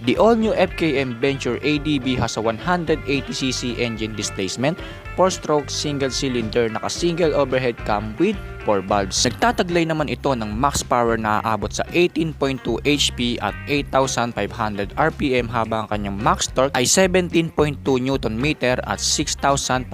The all-new FKM Venture ADB has a 180cc engine displacement, 4-stroke single-cylinder naka-single overhead cam with 4 valves. Nagtataglay naman ito ng max power na aabot sa 18.2 HP at 8,500 RPM habang ang kanyang max torque ay 17.2 Nm at 6,500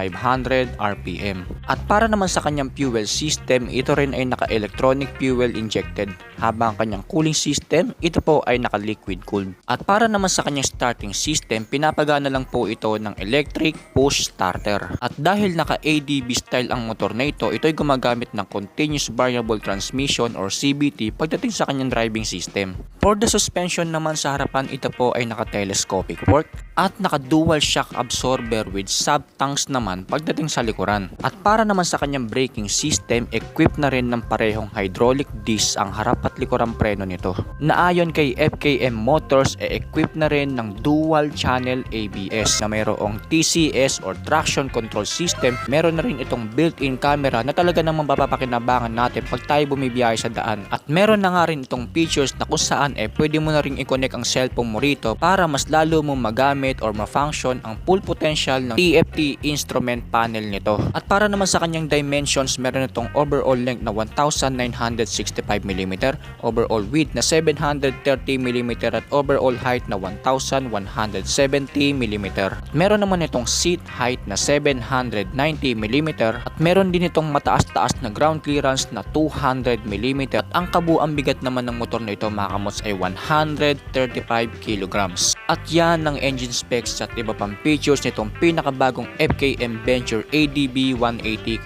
RPM. At para naman sa kanyang fuel system, ito rin ay naka-electronic fuel injected habang ang kanyang cooling system, ito po ay naka-liquid cooled. At para naman sa kanyang starting system, pinapagana lang po ito ng electric push starter. At dahil naka-ADB style ang motor na ito, ito ay gumagamit ng Continuous Variable Transmission or CVT pagdating sa kanyang driving system. For the suspension naman sa harapan, ito po ay naka-telescopic fork at naka-dual shock absorber with sub-tanks naman pagdating sa likuran. At para naman sa kanyang braking system, equipped na rin ng parehong hydraulic disc ang harap at likurang preno nito. Naayon kay FKM Motors, equipped na rin ng dual channel ABS na mayroong TCS or Traction Control System. Meron na rin itong built-in camera na talaga namang mapapakinabangan natin pag tayo bumibiyahe sa daan. At meron na nga rin itong features na kung saan pwede mo na rin i-connect ang cellphone mo rito para mas lalo mong magamit or ma-function ang full potential ng TFT instrument panel nito. At para naman sa kanyang dimensions, meron itong overall length na 1,965mm, overall width na 730mm at overall height na 1,170mm. Meron naman itong seat height na 790mm at meron din itong mataas-taas na ground clearance na 200mm at ang kabuang bigat naman ng motor na ito mga kamots ay 135 kilograms. At yan ang engine specs at iba pang features nitong pinakabagong FKM Venture ADB 180.